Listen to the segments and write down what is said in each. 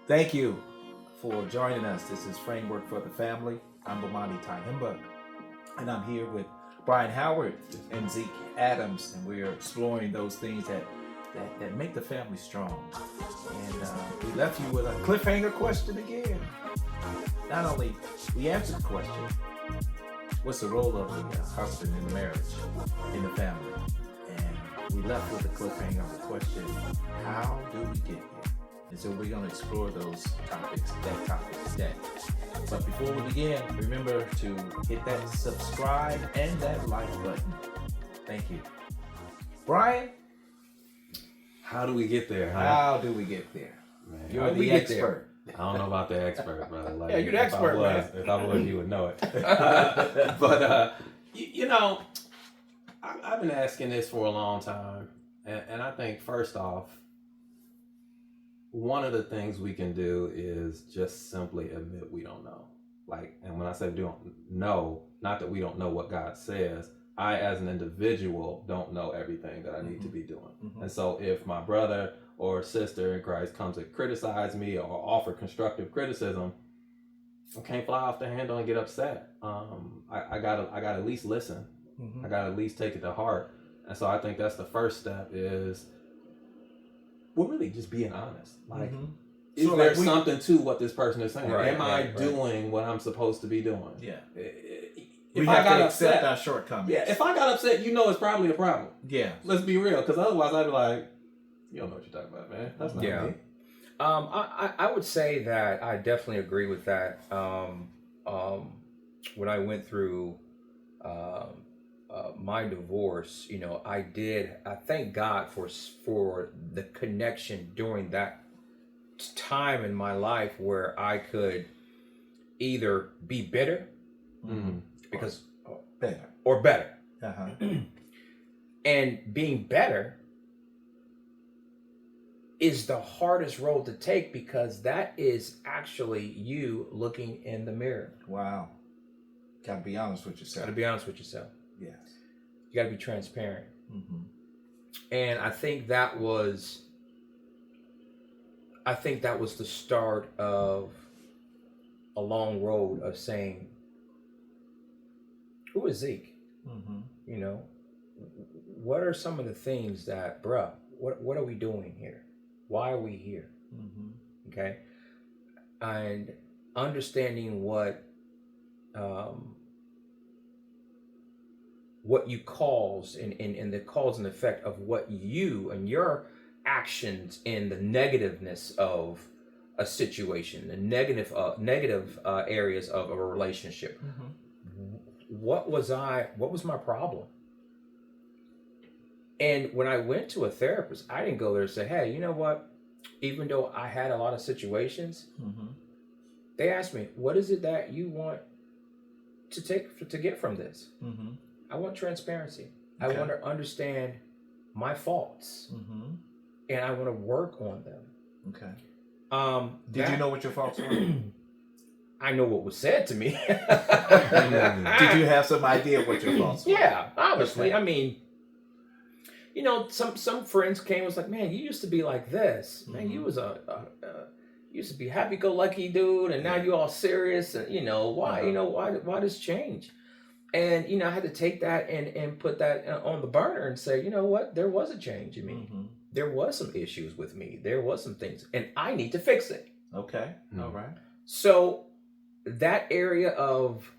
Thank you for joining us. This is Framework for the Family. I'm Bomani Tyhimba, and I'm here with Brian Howard and Zeke Adams, and we're exploring those things that make the family strong. And we left you with a cliffhanger question again. Not only we answered the question, what's the role of the husband in the marriage, in the family? And we left with the cliffhanger of the question, how do we get here? And so we're going to explore those topics today. But before we begin, remember to hit that subscribe and that like button. Thank you. Brian? How do we get there? Huh? How do we get there? Man, You're the expert. I don't know about the expert, brother. Like, Yeah, you're the expert, man. If I was, you would know it. But, I've been asking this for a long time. And I think, first off, one of the things we can do is just simply admit we don't know. And when I say we don't know, not that we don't know what God says, I, as an individual, don't know everything that I need to be doing. Mm-hmm. And so if my brother or sister in Christ comes to criticize me or offer constructive criticism, I can't fly off the handle and get upset. I gotta at least listen. Mm-hmm. I gotta at least take it to heart. And so I think that's the first step is, well, really just being honest. Is there something to what this person is saying? Am I doing what I'm supposed to be doing? Yeah. If I got upset, accept our shortcomings. Yeah, if I got upset, it's probably a problem. Yeah. Let's be real, because otherwise I'd be like, you don't know what you're talking about, man. That's not me. I would say that I definitely agree with that. When I went through my divorce, I thank God for the connection during that time in my life where I could either be bitter, mm-hmm. because or better. Uh-huh. And being better is the hardest role to take, because that is actually you looking in the mirror. Wow. Gotta be honest with yourself. Yes. You gotta be transparent. Mm-hmm. And I think that was the start of a long road of saying, who is Zeke? Mm-hmm. What are some of the things that, what are we doing here? Why are we here? Mm-hmm. Okay. And understanding what you cause and the cause and effect of what you and your actions in the negativeness of a situation, the negative areas of a relationship. Mm-hmm. What was my problem? And when I went to a therapist, I didn't go there and say, hey, you know what? Even though I had a lot of situations, mm-hmm. they asked me, what is it that you want to get from this? Mm-hmm. I want transparency. Okay. I want to understand my faults, mm-hmm. and I want to work on them. Okay. Did you know what your faults were? I know what was said to me. Did you have some idea what your faults were? Yeah, obviously. Okay. I mean, some friends came and was like, man, you used to be like this. Mm-hmm. Man, you was used to be happy-go-lucky dude, and now you all serious. And why? Uh-huh. Why this change? And I had to take that and put that on the burner and say, you know what? There was a change in me. Mm-hmm. There was some issues with me. There was some things, and I need to fix it. Okay. Mm-hmm. All right. So that area of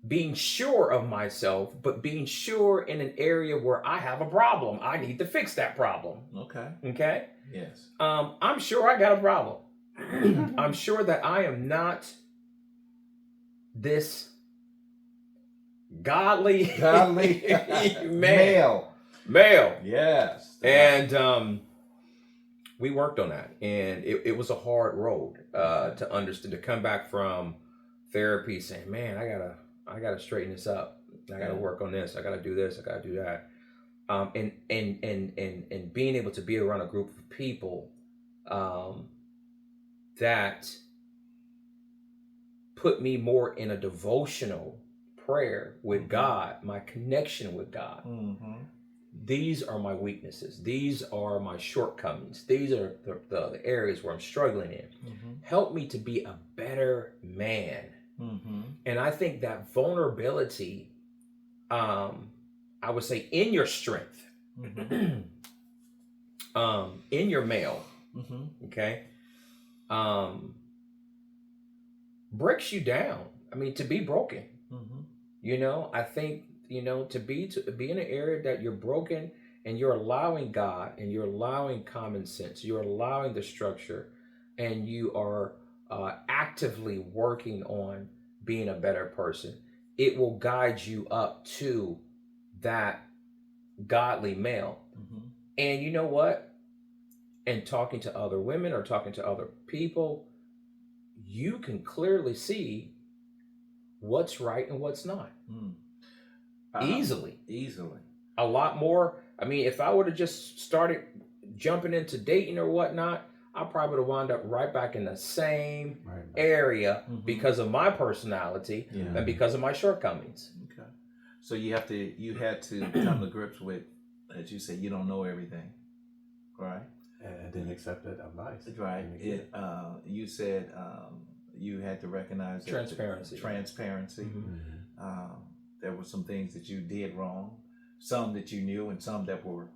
being sure of myself, but being sure in an area where I have a problem, I need to fix that problem. Okay. Okay. Yes. I'm sure I got a problem. I'm sure that I am not this godly male. Yes. And we worked on that, and it was a hard road to understand, to come back from therapy saying, man, I gotta straighten this up. I gotta work on this. I gotta do this. I gotta do that. And being able to be around a group of people that put me more in a devotional prayer with God, my connection with God. Mm-hmm. these are my weaknesses. These are my shortcomings. These are the areas where I'm struggling in. Help me to be a better man. And I think that vulnerability, I would say, in your strength, in your male, okay, breaks you down. I mean, to be broken. You know, I think, you know, to be in an area that you're broken and you're allowing God and you're allowing common sense, you're allowing the structure, and you are actively working on being a better person, it will guide you up to that godly male. And you know what? And talking to other women or talking to other people, you can clearly see what's right and what's not. Easily. A lot more. I mean, if I would have just started jumping into dating or whatnot, I probably would have wound up right back in the same area because of my personality and because of my shortcomings. Okay. So you had to come to grips with, as you say, you don't know everything, right? And then accept that advice. Right. You said you had to recognize that transparency. There were some things that you did wrong, some that you knew, and some that were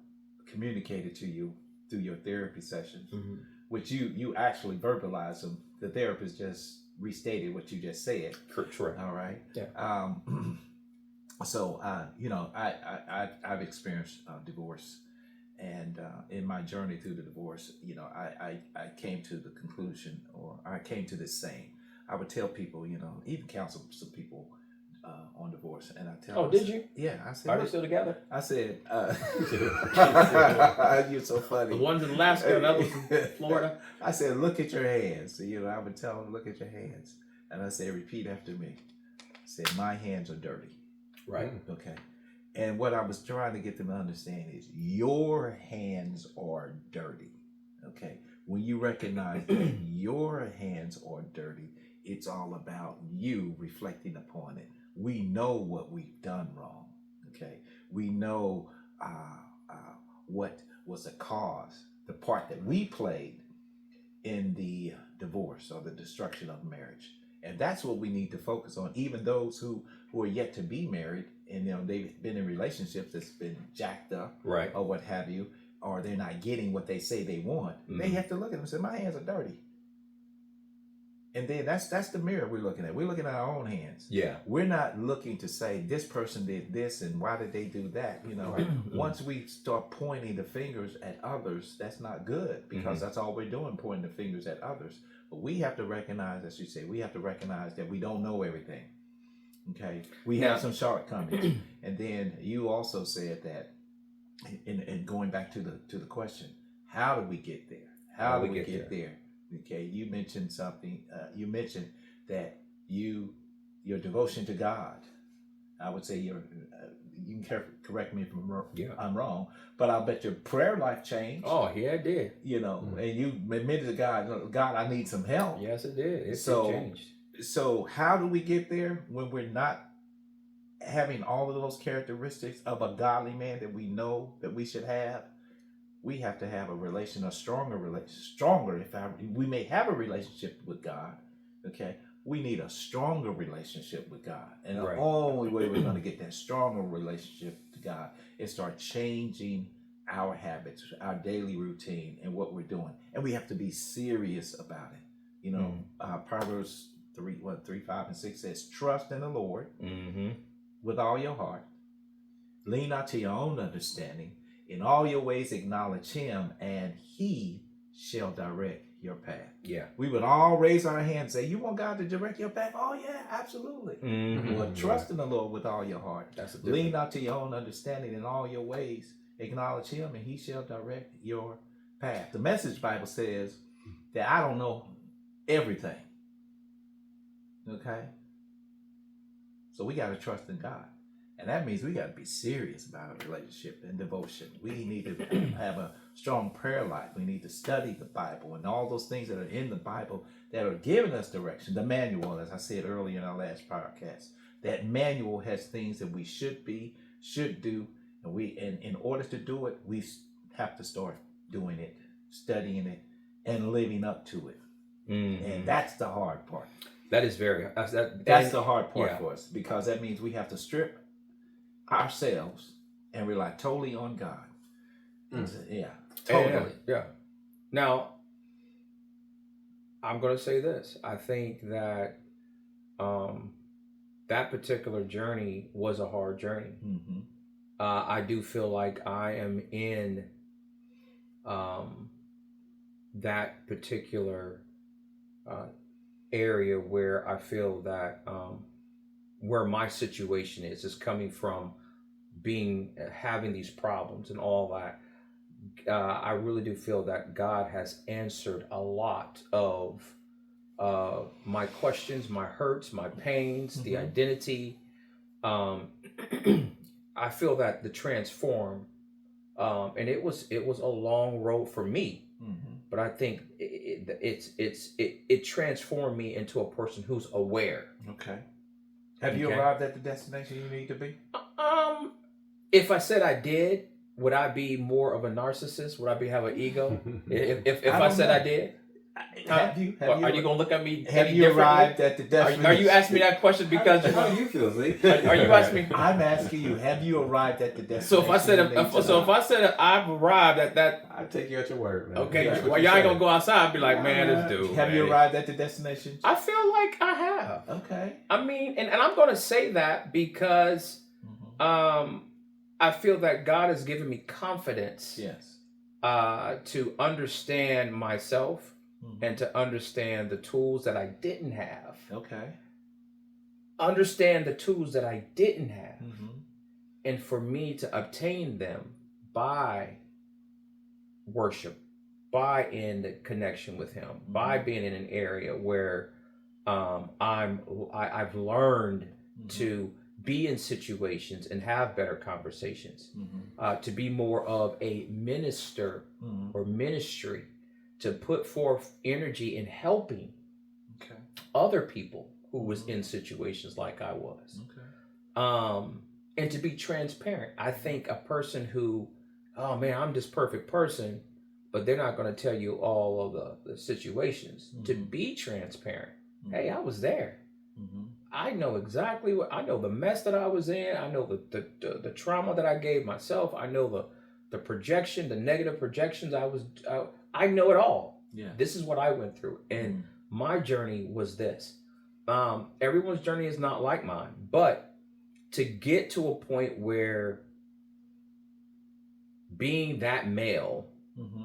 communicated to you through your therapy sessions, which you actually verbalized them. The therapist just restated what you just said. Correct. All right. Yeah. So you know, I've experienced divorce, and in my journey through the divorce, you know, I came to the conclusion, or I came to this saying. I would tell people, you know, even counsel some people on divorce, and I tell. Oh, did you? Yeah, I said. Are they still together? I said. You're so funny. The ones in Alaska and others in Florida. I said, look at your hands. You know, I would tell them, look at your hands, and I said, repeat after me. I said, my hands are dirty. Right. Okay. And what I was trying to get them to understand is your hands are dirty. Okay. When you recognize that your hands are dirty, it's all about you reflecting upon it. We know what we've done wrong. Okay. We know what was the cause, the part that we played in the divorce or the destruction of marriage. And that's what we need to focus on. Even those who are yet to be married, and you know they've been in relationships that's been jacked up, right, or what have you, or they're not getting what they say they want. They have to look at them and say, my hands are dirty. And then that's the mirror we're looking at. We're looking at our own hands. Yeah. We're not looking to say this person did this and why did they do that. You know, once we start pointing the fingers at others, that's not good, because that's all we're doing, pointing the fingers at others. But we have to recognize, as you say, we have to recognize that we don't know everything. Okay. We have some shortcomings. And then you also said that, and going back to the question, how do we get there? How do we get there? Okay, you mentioned something. You mentioned that your devotion to God. I would say you can correct me if I'm wrong, but I'll bet your prayer life changed. Oh, yeah, it did. You know, and you admitted to God, I need some help. Yes, it did. It changed. So how do we get there when we're not having all of those characteristics of a godly man that we know that we should have? We have to have a stronger relation. We may have a relationship with God, okay? We need a stronger relationship with God. And the only way we're going to get that stronger relationship to God is start changing our habits, our daily routine, and what we're doing. And we have to be serious about it. You know, Proverbs 3, 5, and 6 says, trust in the Lord with all your heart. Lean not to your own understanding. In all your ways acknowledge him, and he shall direct your path. Yeah. We would all raise our hands and say, you want God to direct your path? Oh, yeah, absolutely. Well, trust in the Lord with all your heart. Lean not to your own understanding. In all your ways acknowledge him, and he shall direct your path. The Message Bible says that I don't know everything. Okay? So we got to trust in God. And that means we got to be serious about our relationship and devotion. We need to have a strong prayer life. We need to study the Bible and all those things that are in the Bible that are giving us direction. The manual, as I said earlier in our last podcast, that manual has things that we should do, And in order to do it, we have to start doing it, studying it, and living up to it. And that's the hard part. That is very. That's the hard part yeah. for us, because that means we have to strip ourselves and rely totally on God. Yeah, totally. Yeah. Now, I'm going to say this. I think that that particular journey was a hard journey. Mm-hmm. I do feel like I am in that particular area where I feel that where my situation is coming from having these problems and all that. I really do feel that God has answered a lot of my questions, my hurts, my pains, the identity. I feel that the transform, and it was a long road for me, but I think it transformed me into a person who's aware. Okay. Have you arrived at the destination you need to be? If I said I did, would I be more of a narcissist? Would I have an ego? if I said I did? Have you are you gonna look at me? Have you arrived at the destination? Are you asking me that question because how do you feel, Z? Are you asking me? I'm asking you. Have you arrived at the destination? So if I said I've arrived at that, I take you at your word, man. okay. Well, y'all ain't gonna go outside and be like, man, this dude. Have you arrived at the destination? I feel like I have. Okay. I mean, and I'm gonna say that because I feel that God has given me confidence. Yes. To understand myself. And to understand the tools that I didn't have. Okay. Understand the tools that I didn't have. And for me to obtain them by worship, by in the connection with Him, by being in an area where I've learned to be in situations and have better conversations, to be more of a minister or ministry, to put forth energy in helping other people who was in situations like I was. And to be transparent. I think a person who, oh man, I'm this perfect person, but they're not going to tell you all of the situations. To be transparent. Hey, I was there. I know exactly I know the mess that I was in. I know the trauma that I gave myself. I know the projection, the negative projections I know it all. Yeah. This is what I went through. And my journey was this. Everyone's journey is not like mine. But to get to a point where being that male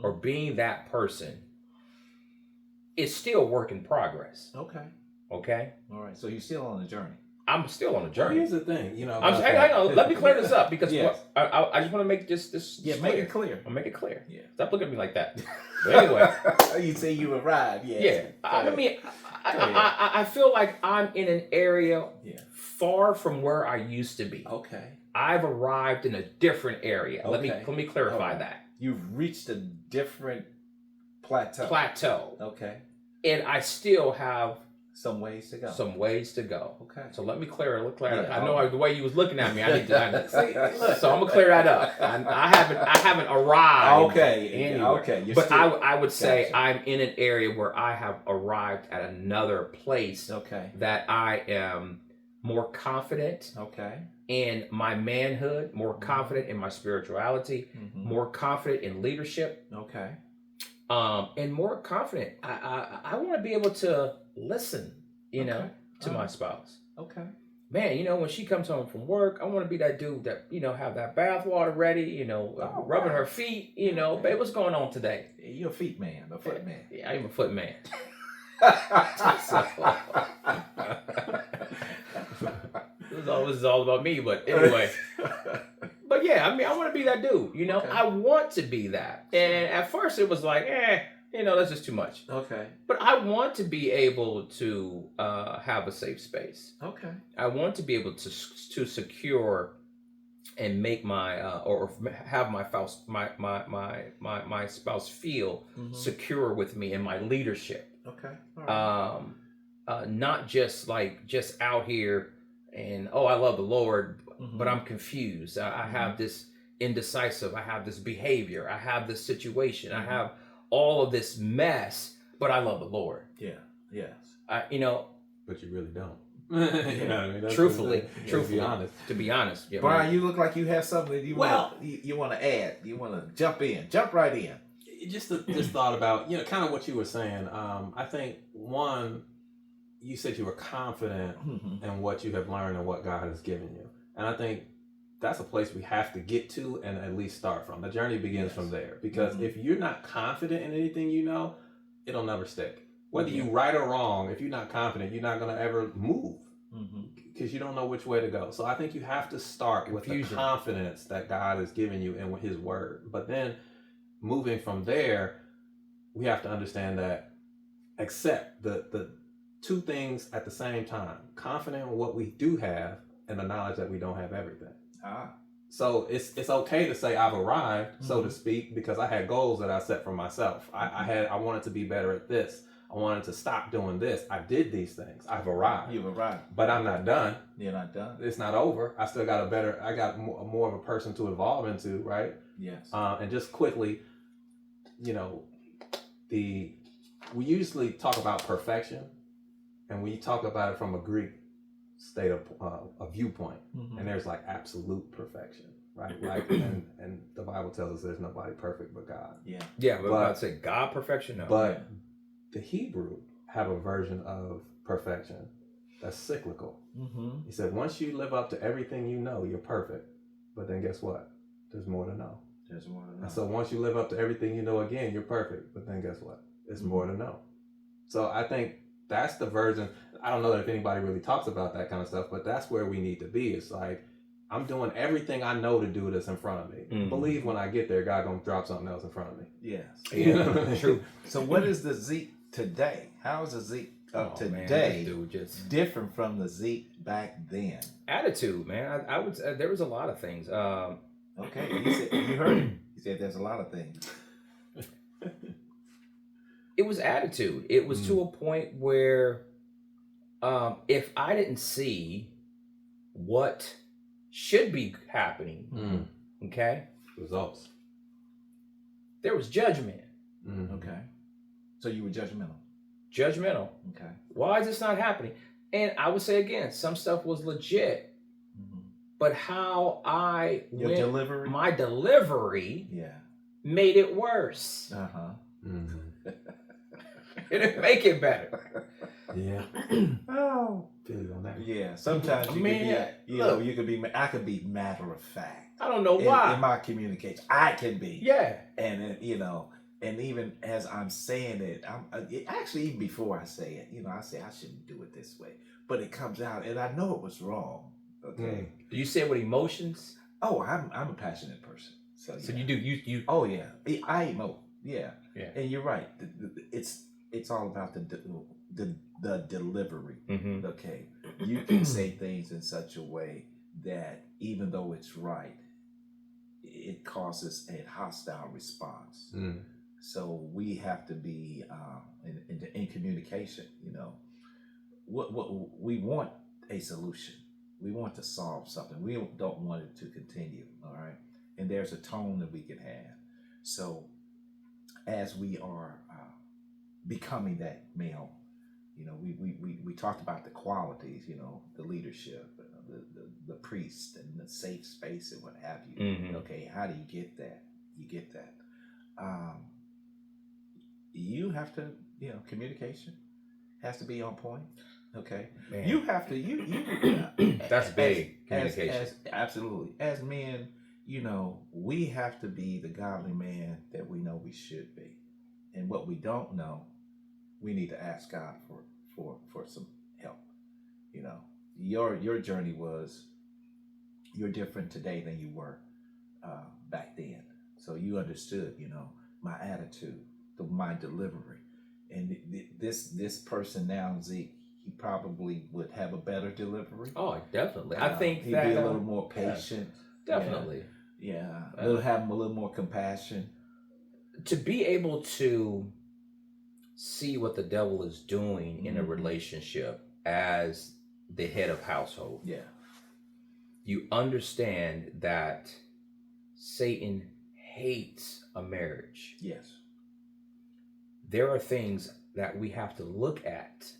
or being that person is still work in progress. Okay. Okay? All right. So you're still on the journey. I'm still on a journey. Well, here's the thing, hang on. Let me clear this up because yes. I just want to make this make it clear. I'll make it clear. Yeah. Stop looking at me like that. But anyway, you say you arrived. Yes. Yeah. I mean, I feel like I'm in an area far from where I used to be. Okay. I've arrived in a different area. Okay. Let me clarify that. You've reached a different plateau. Okay. And I still have some ways to go. Okay. So let me clear it. Yeah, I know the way you was looking at me. I need to. So I'm gonna clear that up. I haven't arrived. Okay. Anywhere. Okay. But I would say I'm in an area where I have arrived at another place. Okay. That I am more confident. Okay. In my manhood, more confident in my spirituality, more confident in leadership. Okay. And more confident. I want to be able to listen, to my spouse. Okay. Man, when she comes home from work, I want to be that dude that, have that bath water ready, rubbing her feet, babe, what's going on today? You're a feet man, a foot man. Yeah, I'm a foot man. This is all about me, but anyway. But yeah, I mean, I want to be that dude, Okay. I want to be that. And at first it was like, that's just too much. Okay. But I want to be able to have a safe space. Okay. I want to be able to secure and make my or have my spouse my spouse feel secure with me in my leadership. Okay. All right. Not just out here and I love the Lord, but I'm confused. I have this indecisive. I have this behavior. I have this situation. I have all of this mess, but I love the Lord. Yeah. Yes. You know, But you really don't. You know what I mean? That's truthfully, to be honest. yeah, Brian, you look like you have something that you Well- want to add. You want to jump right in. Just thought about, kind of what you were saying. I think one, you said you were confident in what you have learned and what God has given you, and I think that's a place we have to get to and at least start from. The journey begins from there, because if you're not confident in anything you know, it'll never stick. Whether you right or wrong, if you're not confident, you're not going to ever move, because you don't know which way to go. So I think you have to start with the confidence that God has given you and with His Word. But then moving from there, we have to understand that accept the two things at the same time: confident in what we do have and the knowledge that we don't have everything. So it's okay to say I've arrived, so to speak, because I had goals that I set for myself. I wanted to be better at this. I wanted to stop doing this. I did these things. I've arrived. You've arrived. But I'm not done. You're not done. It's not over. I still got I got more of a person to evolve into, right? Yes. And just quickly, we usually talk about perfection, and we talk about it from a Greek state of a viewpoint, and there's like absolute perfection, right? Like, and the Bible tells us there's nobody perfect but God. Yeah, but I'd say God perfection. No. But the Hebrew have a version of perfection that's cyclical. He said, once you live up to everything you know, you're perfect. But then guess what? There's more to know. There's more to know. And so once you live up to everything you know again, you're perfect. But then guess what? There's more to know. So I think that's the version. I don't know if anybody really talks about that kind of stuff, but that's where we need to be. It's like, I'm doing everything I know to do that's in front of me. Believe when I get there, God gonna drop something else in front of me. Yes. You know what I mean? True. So what is the Zeke today? How is the Zeke of today different from the Zeke back then? Attitude, man. I would say there was a lot of things. Okay, you heard him. He said there's a lot of things. It was attitude. It was to a point where if I didn't see what should be happening, okay, results, there was judgment. Okay. So you were judgmental. Okay. Why is this not happening? And I would say again, some stuff was legit, but how my delivery made it worse. It didn't make it better. Yeah. Oh. Feel you on that. Yeah. Sometimes you could be. I could be matter of fact. I don't know why. In my communication, I can be. Yeah. And and even as I'm saying it, actually even before I say it, I say I shouldn't do it this way, but it comes out, and I know it was wrong. Okay. Do you say it with emotions? Oh, I'm a passionate person. So you do you. Oh yeah, I emote. Yeah. Yeah. And you're right. It's all about the delivery. Okay. You can say things in such a way that even though it's right, it causes a hostile response. So we have to be in communication. What we want a solution. We want to solve something. We don't want it to continue. All right. And there's a tone that we can have. So as we are becoming that male, we talked about the qualities, the leadership, the priest, and the safe space, and what have you. Okay, how do you get that? You get that. You have to, communication has to be on point. Okay, man. You have to. That's big. Communication. Absolutely. As men, we have to be the godly man that we know we should be. And what we don't know, we need to ask God for some help. Your journey was, you're different today than you were back then. So you understood, my attitude, my delivery. And this person now, Zeke, he probably would have a better delivery. Oh, definitely. I think he'd be a little more patient. Yeah, definitely. Yeah. Have a little more compassion. To be able to see what the devil is doing in a relationship as the head of household. Yeah. You understand that Satan hates a marriage. Yes. There are things that we have to look at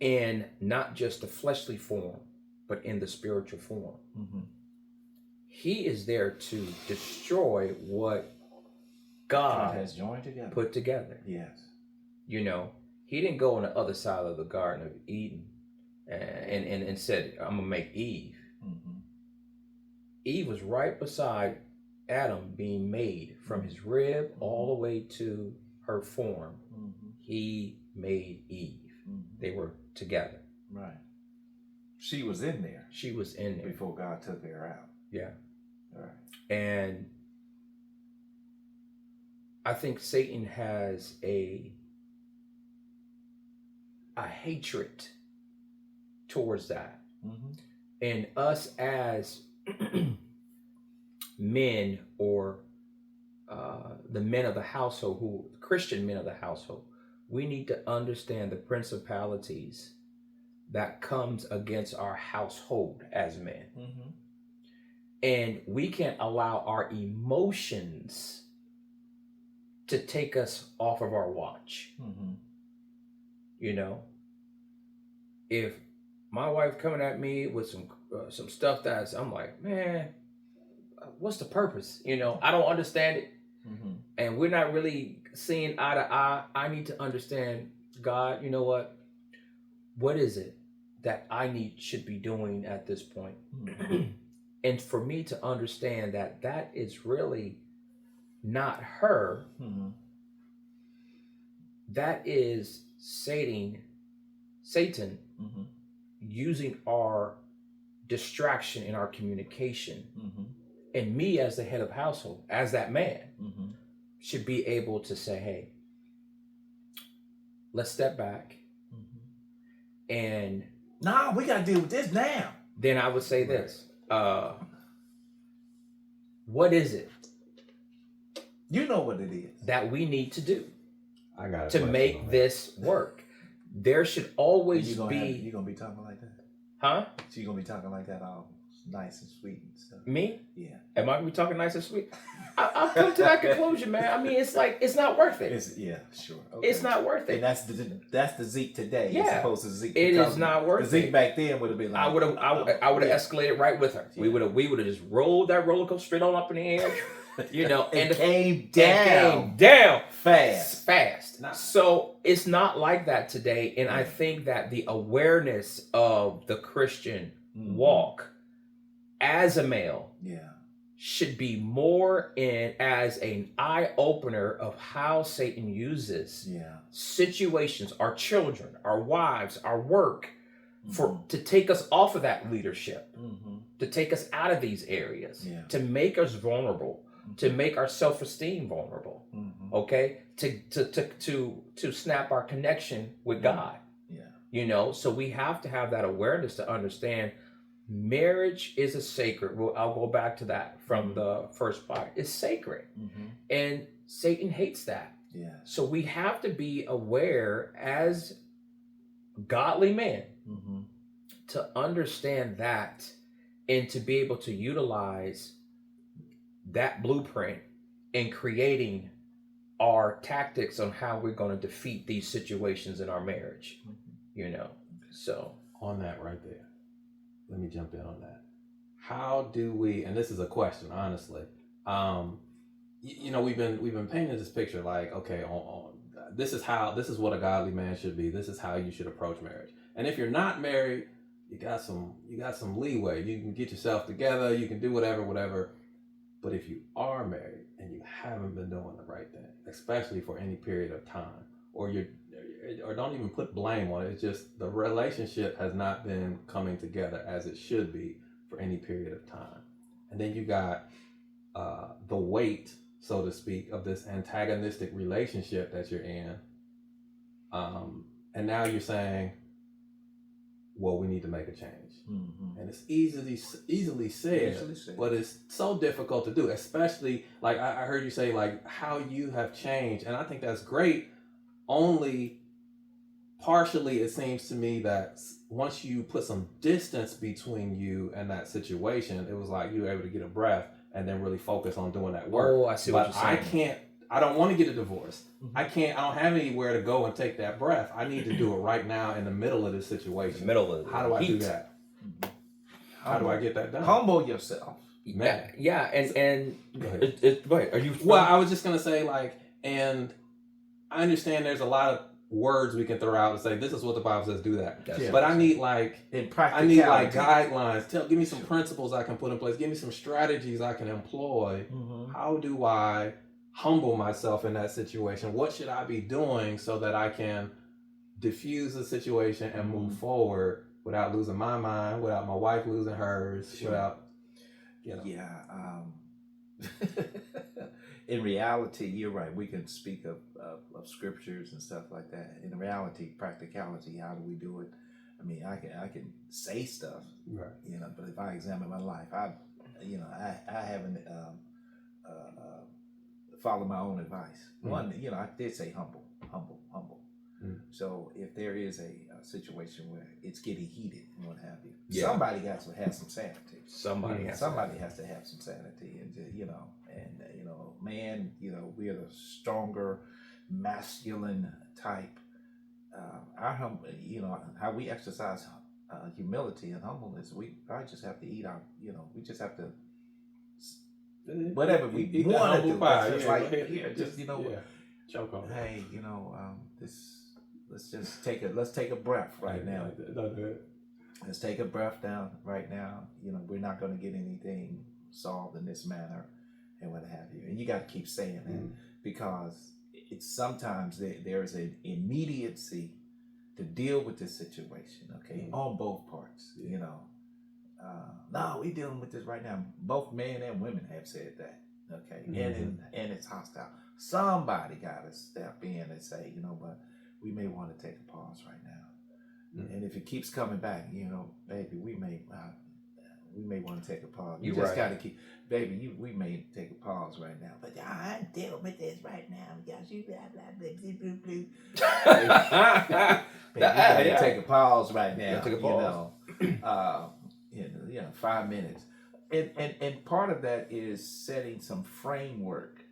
in not just the fleshly form, but in the spiritual form. Mm-hmm. He is there to destroy what God has joined together. put together. Yes. You know, he didn't go on the other side of the Garden of Eden and said, I'm going to make Eve. Mm-hmm. Eve was right beside Adam being made from his rib all the way to her form. Mm-hmm. He made Eve. Mm-hmm. They were together. Right. She was in there. She was in there. Before God took her out. Yeah. All right. And I think Satan has a hatred towards that. Mm-hmm. And us as men, or the men of the household, Christian men of the household, we need to understand the principalities that comes against our household as men. Mm-hmm. And we can't allow our emotions to take us off of our watch. Mm-hmm. You know, if my wife coming at me with some stuff that's, I'm like, man, what's the purpose? You know, I don't understand it. Mm-hmm. And we're not really seeing eye to eye. I need to understand, God, you know what is it that I should be doing at this point? Mm-hmm. And for me to understand that is really not her. Mm-hmm. That is Satan Mm-hmm. using our distraction in our communication. Mm-hmm. And me as the head of household, as that man, Mm-hmm. should be able to say, hey, let's step back. Mm-hmm. And nah, we got to deal with this now. then I would say this. What is it You know what it is. that we need to do I got a to question make on that. this work? There should always You're be... going to be talking like that? Huh? So you're going to be talking like that all nice and sweet and stuff? Me? Yeah. Am I going to be talking nice and sweet? I've come to that conclusion, man. I mean, it's like, it's not worth it. Yeah, sure. Okay. It's not worth And it. that's the Zeke today. Yeah. As opposed to Zeke. It is not worth the Zeke it. back then would have been like... I would have escalated right with her. Yeah. We would have just rolled that roller coaster straight on up in the air, you know, It and came down fast. Nah. So it's not like that today. And I think that the awareness of the Christian walk as a male should be more in as an eye opener of how Satan uses situations, our children, our wives, our work, to take us off of that leadership, to take us out of these areas, to make us vulnerable, to make our self-esteem vulnerable, okay, to snap our connection with God. You know, so we have to have that awareness to understand marriage is a sacred. Well, I'll go back to that from the first part. It's sacred, and Satan hates that. So we have to be aware as godly men to understand that, and to be able to utilize that blueprint in creating our tactics on how we're going to defeat these situations in our marriage. You know, so on that right there, let me jump in on that. How do we, and this is a question, honestly, you know, we've been painting this picture like, okay, this is what a godly man should be. This is how you should approach marriage. And if you're not married, you got some leeway. You can get yourself together. You can do whatever. But if you are married and you haven't been doing the right thing, especially for any period of time, or don't even put blame on it, it's just the relationship has not been coming together as it should be for any period of time. And then you got the weight, so to speak, of this antagonistic relationship that you're in. And now you're saying, well, we need to make a change. And it's easily said, but it's so difficult to do, especially like I heard you say, like how you have changed. And I think that's great only partially it seems to me that once you put some distance between you and that situation, it was like you were able to get a breath and then really focus on doing that work. Oh, I see what But you're saying. I don't want to get a divorce. Mhm. I don't have anywhere to go and take that breath. I need to do it right now in the middle of this In the situation. middle of How do I do heat. that? Mhm. How do I get that done? Humble yourself. Man. Yeah, and Go ahead. go ahead. Are you? Well, I was just gonna say, like, and I understand there's a lot of words we can throw out and say this is what the Bible says, do that. Yeah. But I need like In I practicality. need like guidelines. Give me some principles I can put in place. Give me some strategies I can employ. Mhm. How do I humble myself in that situation? What should I be doing so that I can diffuse the situation and move forward without losing my mind, without my wife losing hers, Sure. without, you know. Yeah. In reality, you're right. We can speak of scriptures and stuff like that. In reality, practicality, how do we do it? I mean, I can say stuff, Right. but if I examine my life, I haven't followed my own advice. One, I did say humble. Mm. So if there is a situation where it's getting heated and what have you, Yeah. somebody has to have some sanity. Somebody has. Somebody has to have some sanity, and man, we are the stronger, masculine type. Our how we exercise humility and humbleness. I just have to eat our, we just have to whatever we Eat that want to humble do. pie. That's just Yeah, like go ahead. Choke on it. hey, let's just take a breath right now. Don't do it. Let's take a breath down right now. We're not going to get anything solved in this manner and what have you. And you got to keep saying that because it's sometimes there is an immediacy to deal with this situation, okay, on both parts, no, we dealing with this right now. Both men and women have said that, okay, and it's hostile. Somebody got to step in and say, what, we may want to take a pause right now. And if it keeps coming back, baby, we may want to take a pause. You just got to keep, baby, we may take a pause right now. But I'm dealing with this right now because you blah blah blah blah blah. Baby, you got to take a pause right now. Take a pause. 5 minutes, and part of that is setting some framework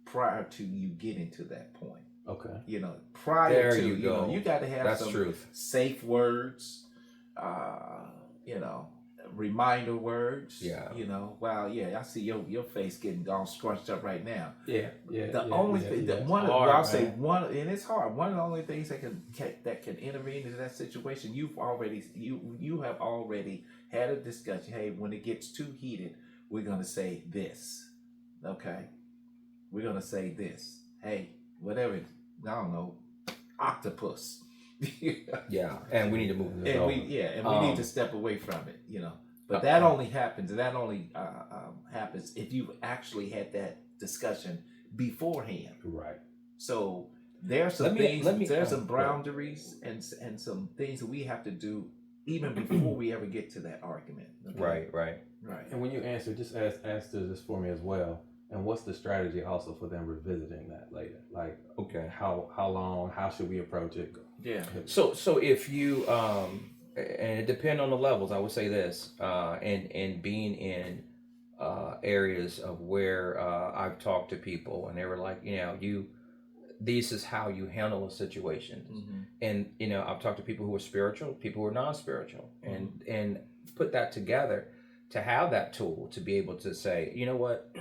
prior to you getting to that point. Okay. Prior There to you go. you got to have That's some truth. safe words, reminder words. Yeah. Wow, yeah, I see your face getting all scrunched up right now. Yeah. The only thing, I'll say one, and it's hard. One of the only things that can intervene into that situation, you have already had a discussion. Hey, when it gets too heated, we're gonna say this. Okay, we're gonna say this. Hey, whatever. I don't know, octopus. Yeah, and we need to move. And we need to step away from it. But that only happens. That only happens if you've actually had that discussion beforehand. Right. So there's some there's some boundaries and some things that we have to do even before we ever get to that argument. Okay? Right. And when you answer, just answer this for me as well. And what's the strategy also for them revisiting that later? Like, Okay. how long? How should we approach it? Yeah. So if you and it depends on the levels, I would say this, and being in areas of where I've talked to people and they were like, this is how you handle a situation. And I've talked to people who are spiritual, people who are non-spiritual, and put that together to have that tool to be able to say, you know what,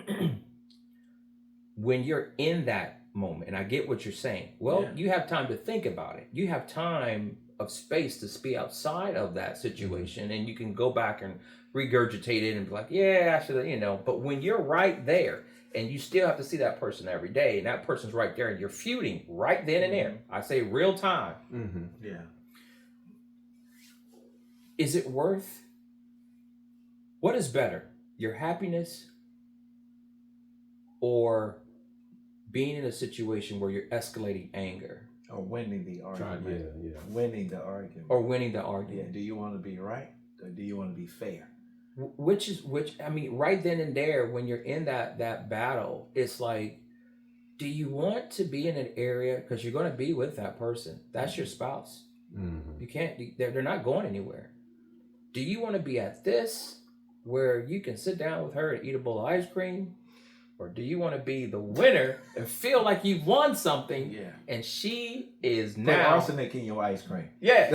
when you're in that moment, and I get what you're saying, you have time to think about it. You have time of space to be outside of that situation, and you can go back and regurgitate it and be like, yeah, I should have, but when you're right there and you still have to see that person every day and that person's right there and you're feuding right then and there, I say real time. Yeah. Is it worth, what is better, your happiness or being in a situation where you're escalating anger? Or winning the argument. Yeah. Winning the argument. Or winning the argument. Yeah. Do you want to be right or do you want to be fair? Which, right then and there, when you're in that battle, it's like, do you want to be in an area, because you're going to be with that person, that's your spouse. You can't, they're not going anywhere. Do you want to be at this where you can sit down with her and eat a bowl of ice cream? Or do you want to be the winner and feel like you won something? Yeah. And she is Put now arsenic in your ice cream. Yeah.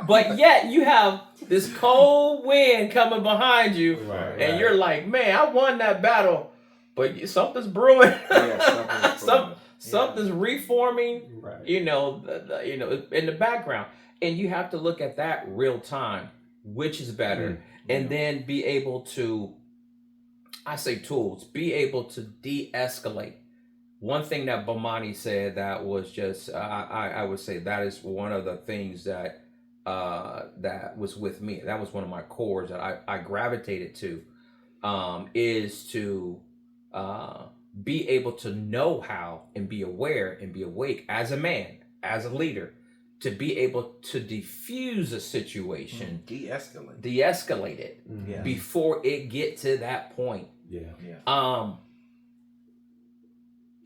But yet you have this cold wind coming behind you, Right, and you're like, man, I won that battle, but something's brewing. Yeah, Something's reforming. Right. You know, in the background, and you have to look at that real time, which is better, and then be able to, I say tools, be able to de-escalate. One thing that Bomani said that was just, I would say that is one of the things that that was with me. That was one of my cores that I gravitated to, is to be able to know how and be aware and be awake as a man, as a leader, to be able to diffuse a situation, de-escalate it before it get to that point.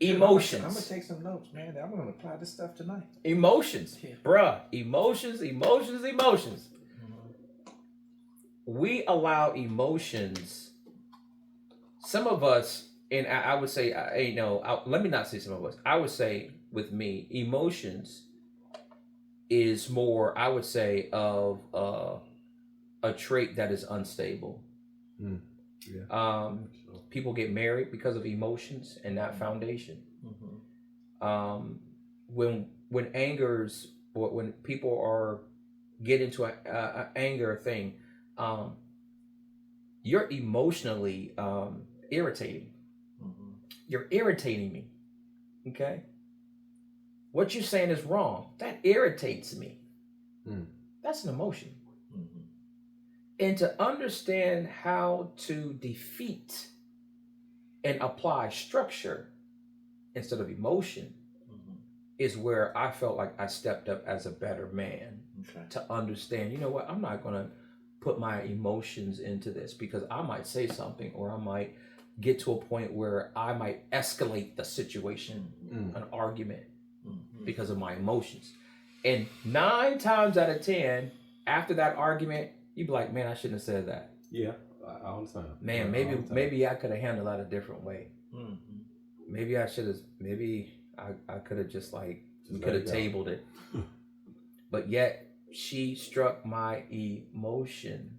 Emotions. I'm gonna take some notes, man. I'm gonna apply this stuff tonight. Emotions, bruh. Emotions. We allow emotions. Some of us, and I would say, let me not say some of us. I would say with me, emotions is more, I would say, of a trait that is unstable. People get married because of emotions and that foundation. When angers, or when people are get into a anger thing, you're emotionally irritating. You're irritating me. Okay. What you're saying is wrong. That irritates me. That's an emotion. And to understand how to defeat and apply structure instead of emotion is where I felt like I stepped up as a better man to understand, you know what, I'm not going to put my emotions into this, because I might say something, or I might get to a point where I might escalate the situation, an argument, because of my emotions. And 9 times out of 10, after that argument, you'd be like, man, I shouldn't have said that. Yeah, all the time. Man, maybe I could have handled that a different way. Maybe I should have. Maybe I could have just could have tabled it. But yet she struck my emotion,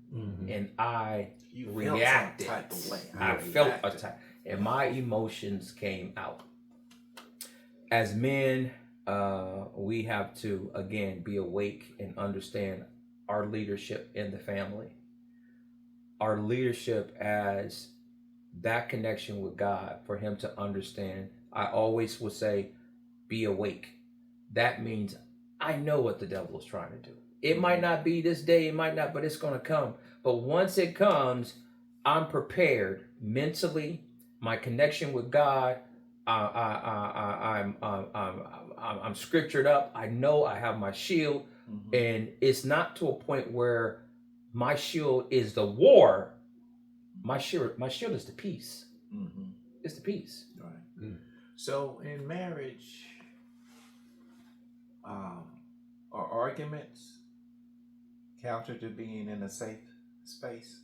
and I reacted. Type of way. I felt a type, and my emotions came out. As men, we have to again be awake and understand our leadership in the family, our leadership as that connection with God, for him to understand. I always will say, be awake. That means I know what the devil is trying to do. It might not be this day, it might not, but it's going to come. But once it comes, I'm prepared mentally. My connection with God, I'm scriptured up. I know I have my shield. And it's not to a point where my shield is the war. My shield is the peace. It's the peace. Right. So in marriage, are arguments counter to being in a safe space?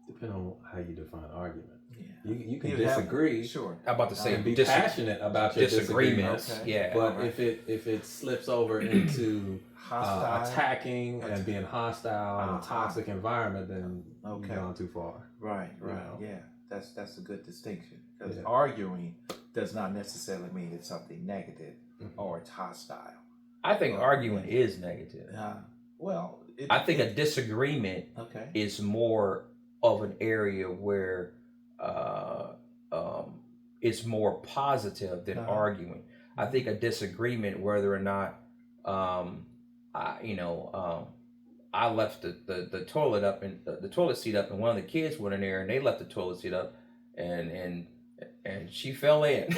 Depending on how you define argument. Yeah. You can disagree. Sure. I'm about to say, and be passionate about your disagreements. Okay. Yeah. But if it slips over into attacking and being hostile in a toxic environment, then you've gone too far. Right. Yeah. That's a good distinction, because arguing does not necessarily mean it's something negative or it's hostile. I think arguing is negative. I think a disagreement is more of an area where it's more positive than arguing. I think a disagreement, whether or not I left the toilet up and the toilet seat up, and one of the kids went in there and they left the toilet seat up, and she fell in.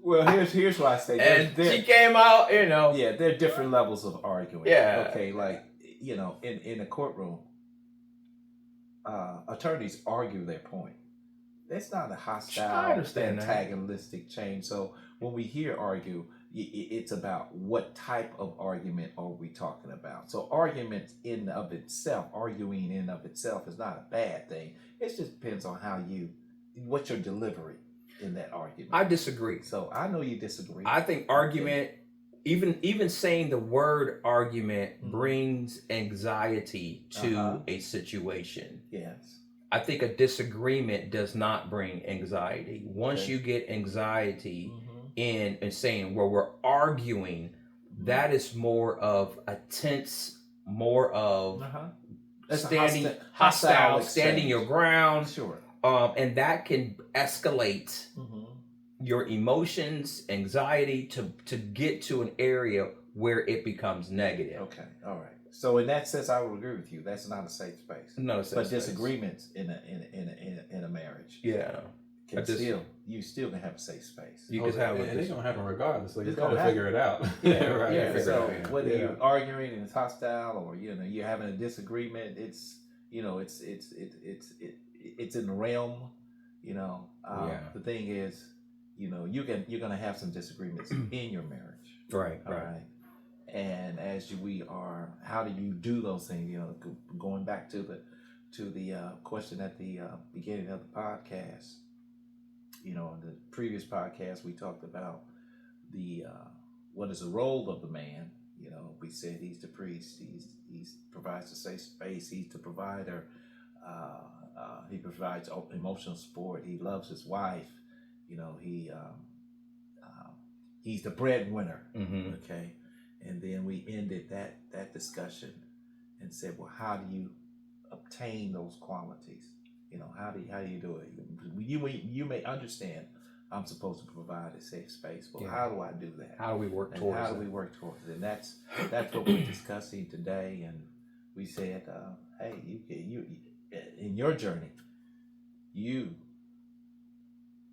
Well, here's what I say. And she came out, Yeah, there are different levels of arguing. Yeah. Okay, like, in a courtroom, attorneys argue their point. It's not a I hostile, understand that. antagonistic change. So when we hear argue, it's about what type of argument are we talking about. So argument in of itself, arguing in of itself, is not a bad thing. It just depends on what's your delivery in that argument. I disagree. So I know you disagree. I think argument, even saying the word argument Mhm. brings anxiety to a situation. Yes. I think a disagreement does not bring anxiety. Once Okay. you get anxiety Mhm. in and saying where we're arguing, that is more of a tense, more of It's a standing hostile standing exchange. your ground, Sure. and that can escalate your emotions, anxiety to get to an area where it becomes negative. Okay. All right. So in that sense, I would agree with you. That's not a safe space. No, it's But disagreements in a marriage, yeah, you still can have a safe space. you can have and it's gonna happen regardless. So you It's gotta gonna figure it out. Yeah, right. yeah. figure So it out. whether you're arguing and it's hostile, or you're having a disagreement, it's it's in the realm. The thing is, you're gonna have some disagreements in your marriage. right. All right. And how do you do those things? Going back to the question at the beginning of the podcast. In the previous podcast, we talked about what is the role of the man. We said he's the priest. He provides the safe space. He's the provider. He provides emotional support. He loves his wife. He's the breadwinner. Mm-hmm. Okay. And then we ended that discussion and said, well, how do you obtain those qualities? How do you do it? You may understand I'm supposed to provide a safe space, but how do I do that? How do we work And towards how do it? we work towards it? And that's what we're discussing today. And we said, hey, you in your journey, you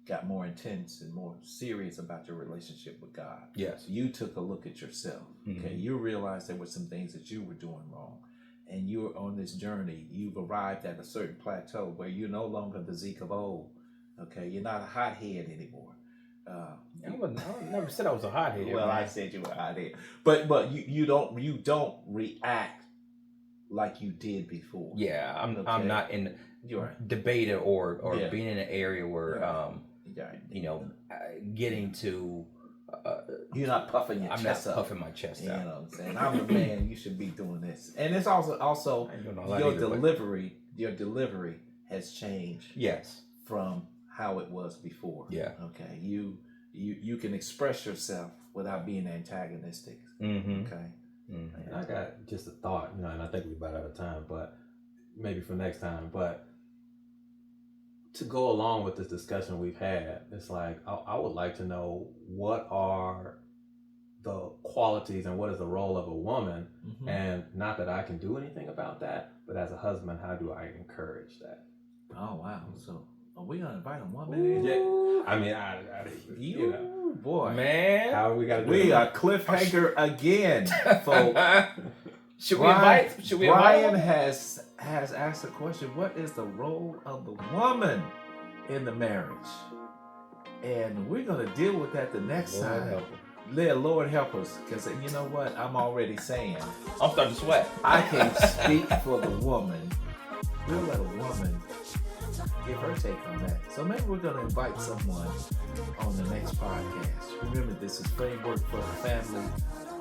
got more intense and more serious about your relationship with God. Yes. You took a look at yourself. Okay. Mhm. You realized there were some things that you were doing wrong. And you're on this journey. You've arrived at a certain plateau where you're no longer the Zeke of old. Okay. You're not a hothead anymore. I never said I was a hothead. Well, man. I said you were a hothead. But you don't react like you did before. Yeah, I'm Okay. not in You're right. debate or Yeah. being in an area where Right. getting to You're not puffing your I'm chest not up. puffing my chest You know out. what I'm saying? I'm the man. You should be doing this. And it's also I ain't doing all that your either, but- delivery has changed Yes. from how it was before. Yeah. Okay. You can express yourself without being antagonistic. Mm-hmm. Okay. Mm-hmm. And I got just a thought, and I think we're about out of time, but maybe for next time. But to go along with this discussion we've had, it's like I would like to know what are the qualities and what is the role of a woman, Mm-hmm. and not that I can do anything about that, but as a husband, how do I encourage that? Oh wow. So are we gonna invite a woman in? Yeah, I mean, you know, You boy. Man. how we got to do We it. are cliffhanger again, folks. Should we invite? Brian has asked the question: what is the role of the woman in the marriage? And we're gonna deal with that the next Lord time. help Lord help us, because you know what? I'm already saying I'm starting to sweat. I can't speak for the woman. We'll let a woman give her take on that. So maybe we're gonna invite someone on the next podcast. Remember, this is Framework for the Family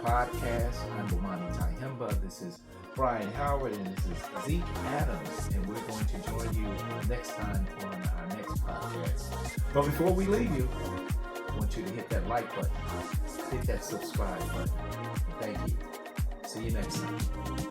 podcast. I'm Bomani Tyhimba. This is Brian Howard, and this is Zeke Adams, and we're going to join you next time on our next podcast. But before we leave you, I want you to hit that like button, hit that subscribe button. Thank you. See you next time.